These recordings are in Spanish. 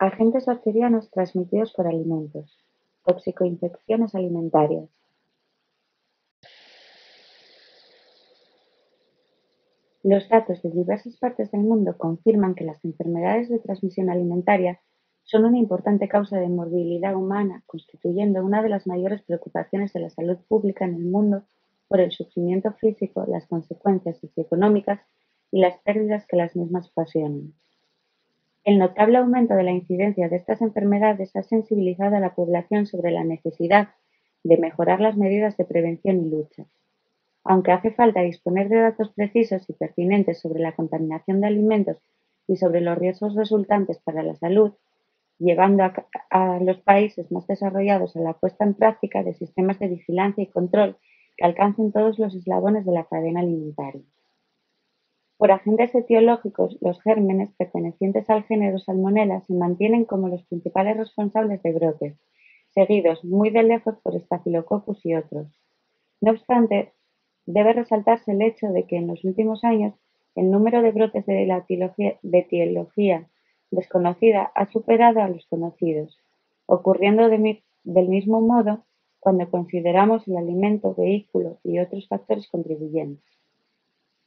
Agentes bacterianos transmitidos por alimentos. Toxicoinfecciones alimentarias. Los datos de diversas partes del mundo confirman que las enfermedades de transmisión alimentaria son una importante causa de morbilidad humana, constituyendo una de las mayores preocupaciones de la salud pública en el mundo por el sufrimiento físico, las consecuencias socioeconómicas y las pérdidas que las mismas ocasionan. El notable aumento de la incidencia de estas enfermedades ha sensibilizado a la población sobre la necesidad de mejorar las medidas de prevención y lucha. Aunque hace falta disponer de datos precisos y pertinentes sobre la contaminación de alimentos y sobre los riesgos resultantes para la salud, llevando a los países más desarrollados a la puesta en práctica de sistemas de vigilancia y control que alcancen todos los eslabones de la cadena alimentaria. Por agentes etiológicos, los gérmenes pertenecientes al género Salmonella se mantienen como los principales responsables de brotes, seguidos muy de lejos por Staphylococcus y otros. No obstante, debe resaltarse el hecho de que en los últimos años el número de brotes de etiología desconocida ha superado a los conocidos, ocurriendo del mismo modo cuando consideramos el alimento, vehículo y otros factores contribuyentes.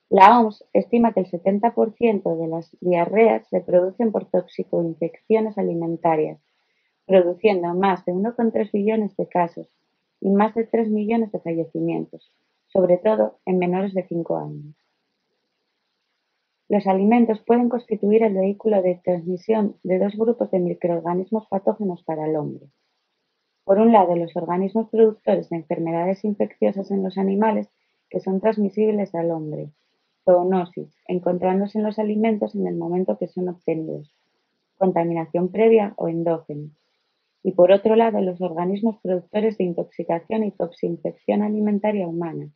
La OMS estima que el 70% de las diarreas se producen por toxicoinfecciones alimentarias, produciendo más de 1,3 billones de casos y más de 3 millones de fallecimientos, sobre todo en menores de 5 años. Los alimentos pueden constituir el vehículo de transmisión de dos grupos de microorganismos patógenos para el hombre. Por un lado, los organismos productores de enfermedades infecciosas en los animales que son transmisibles al hombre, zoonosis, encontrándose en los alimentos en el momento que son obtenidos, contaminación previa o endógena. Y por otro lado, los organismos productores de intoxicación y toxinfección alimentaria humana,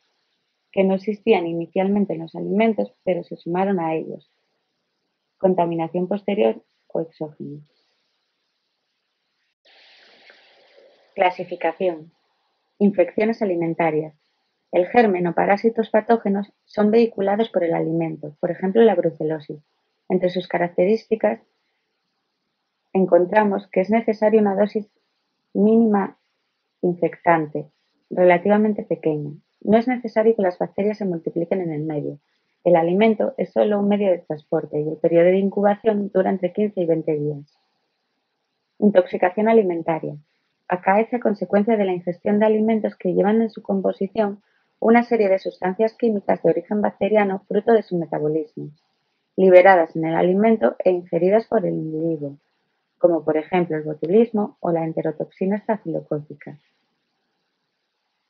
que no existían inicialmente en los alimentos, pero se sumaron a ellos, contaminación posterior o exógena. Clasificación. Infecciones alimentarias. El germen o parásitos patógenos son vehiculados por el alimento, por ejemplo la brucelosis. Entre sus características encontramos que es necesaria una dosis mínima infectante, relativamente pequeña. No es necesario que las bacterias se multipliquen en el medio. El alimento es solo un medio de transporte y el periodo de incubación dura entre 15 y 20 días. Intoxicación alimentaria. Acaece a consecuencia de la ingestión de alimentos que llevan en su composición una serie de sustancias químicas de origen bacteriano fruto de su metabolismo, liberadas en el alimento e ingeridas por el individuo, como por ejemplo el botulismo o la enterotoxina estafilocócica.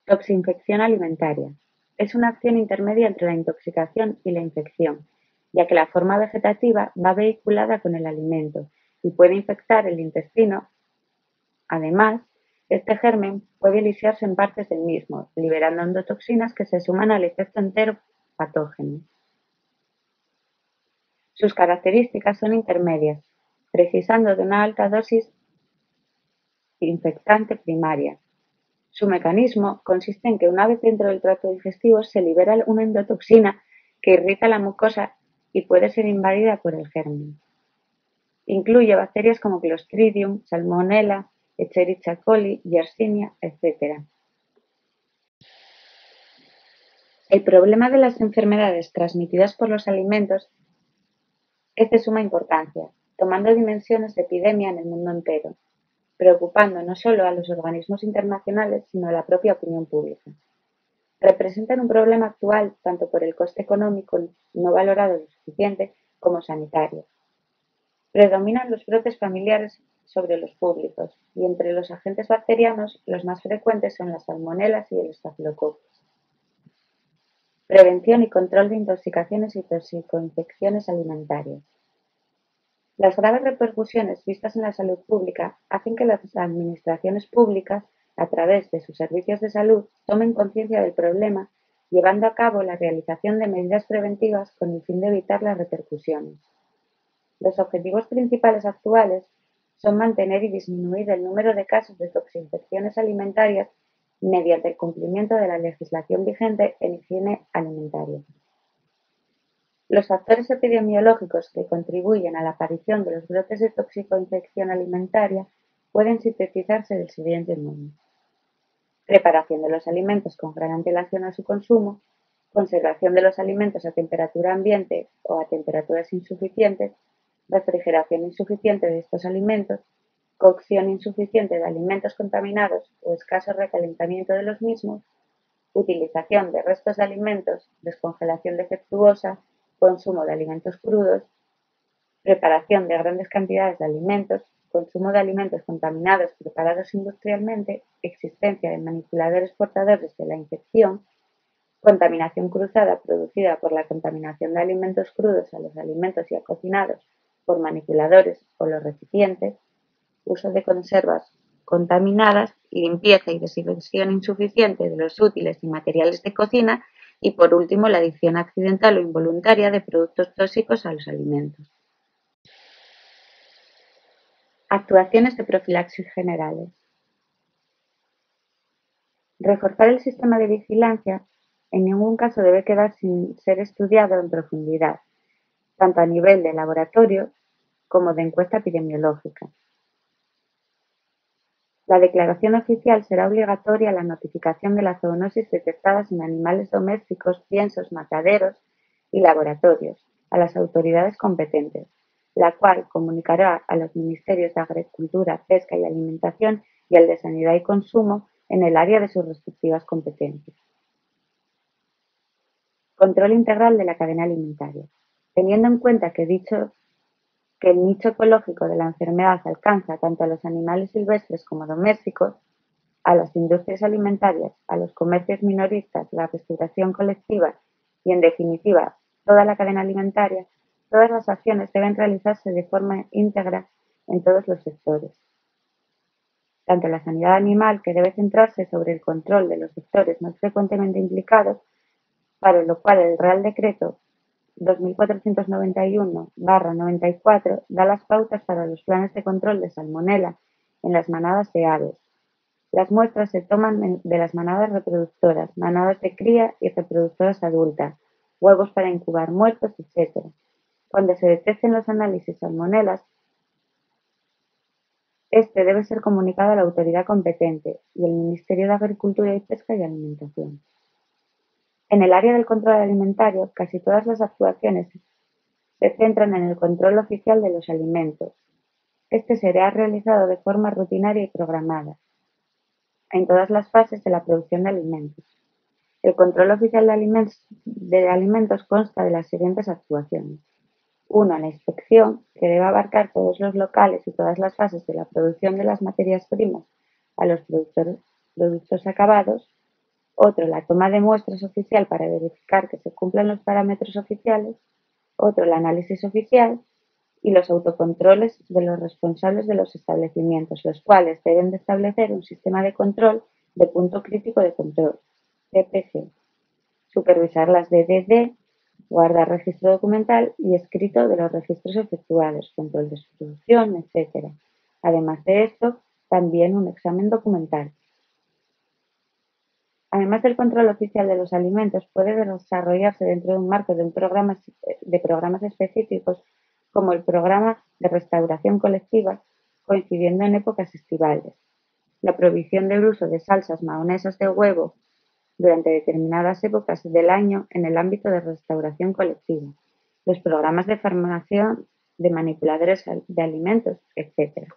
Toxinfección alimentaria. Es una acción intermedia entre la intoxicación y la infección, ya que la forma vegetativa va vehiculada con el alimento y puede infectar el intestino. Además, este germen puede lisiarse en partes del mismo, liberando endotoxinas que se suman al efecto entero patógeno. Sus características son intermedias, precisando de una alta dosis infectante primaria. Su mecanismo consiste en que una vez dentro del tracto digestivo se libera una endotoxina que irrita la mucosa y puede ser invadida por el germen. Incluye bacterias como Clostridium, Salmonella, Escherichia coli, Yersinia, etc. El problema de las enfermedades transmitidas por los alimentos es de suma importancia, tomando dimensiones de epidemia en el mundo entero, preocupando no solo a los organismos internacionales, sino a la propia opinión pública. Representan un problema actual tanto por el coste económico no valorado lo suficiente como sanitario. Predominan los brotes familiares sobre los públicos y entre los agentes bacterianos los más frecuentes son las salmonelas y el estafilococcus. Prevención y control de intoxicaciones y toxicoinfecciones alimentarias. Las graves repercusiones vistas en la salud pública hacen que las administraciones públicas, a través de sus servicios de salud, tomen conciencia del problema, llevando a cabo la realización de medidas preventivas con el fin de evitar las repercusiones. Los objetivos principales actuales son mantener y disminuir el número de casos de toxinfecciones alimentarias mediante el cumplimiento de la legislación vigente en higiene alimentaria. Los factores epidemiológicos que contribuyen a la aparición de los brotes de toxicoinfección alimentaria pueden sintetizarse del siguiente modo: preparación de los alimentos con gran antelación a su consumo, conservación de los alimentos a temperatura ambiente o a temperaturas insuficientes, refrigeración insuficiente de estos alimentos, cocción insuficiente de alimentos contaminados o escaso recalentamiento de los mismos, utilización de restos de alimentos, descongelación defectuosa, consumo de alimentos crudos, preparación de grandes cantidades de alimentos, consumo de alimentos contaminados preparados industrialmente, existencia de manipuladores portadores de la infección, contaminación cruzada producida por la contaminación de alimentos crudos a los alimentos ya cocinados por manipuladores o los recipientes, uso de conservas contaminadas, limpieza y desinfección insuficiente de los útiles y materiales de cocina y, por último, la adición accidental o involuntaria de productos tóxicos a los alimentos. Actuaciones de profilaxis generales. Reforzar el sistema de vigilancia en ningún caso debe quedar sin ser estudiado en profundidad, tanto a nivel de laboratorio como de encuesta epidemiológica. La declaración oficial será obligatoria la notificación de las zoonosis detectadas en animales domésticos, piensos, mataderos y laboratorios a las autoridades competentes, la cual comunicará a los Ministerios de Agricultura, Pesca y Alimentación y al de Sanidad y Consumo en el área de sus respectivas competencias. Control integral de la cadena alimentaria. Teniendo en cuenta que el nicho ecológico de la enfermedad alcanza tanto a los animales silvestres como domésticos, a las industrias alimentarias, a los comercios minoristas, la restauración colectiva y, en definitiva, toda la cadena alimentaria, todas las acciones deben realizarse de forma íntegra en todos los sectores. Tanto la sanidad animal, que debe centrarse sobre el control de los sectores más frecuentemente implicados, para lo cual el Real Decreto 2491/94 da las pautas para los planes de control de salmonela en las manadas de aves. Las muestras se toman de las manadas reproductoras, manadas de cría y reproductoras adultas, huevos para incubar muertos, etc. Cuando se detecten los análisis salmonelas, este debe ser comunicado a la autoridad competente y el Ministerio de Agricultura y Pesca y Alimentación. En el área del control alimentario, casi todas las actuaciones se centran en el control oficial de los alimentos. Este será realizado de forma rutinaria y programada en todas las fases de la producción de alimentos. El control oficial de alimentos consta de las siguientes actuaciones. 1. La inspección, que debe abarcar todos los locales y todas las fases de la producción de las materias primas a los productos acabados. Otro, la toma de muestras oficial para verificar que se cumplan los parámetros oficiales. Otro, el análisis oficial y los autocontroles de los responsables de los establecimientos, los cuales deben de establecer un sistema de control de punto crítico de control, CPC, supervisar las DDD, guardar registro documental y escrito de los registros efectuados, control de su producción, etc. Además de esto, también un examen documental. Además del control oficial de los alimentos, puede desarrollarse dentro de un marco de programas específicos, como el programa de restauración colectiva, coincidiendo en épocas estivales, la prohibición del uso de salsas mayonesas de huevo durante determinadas épocas del año en el ámbito de restauración colectiva, los programas de formación de manipuladores de alimentos, etc.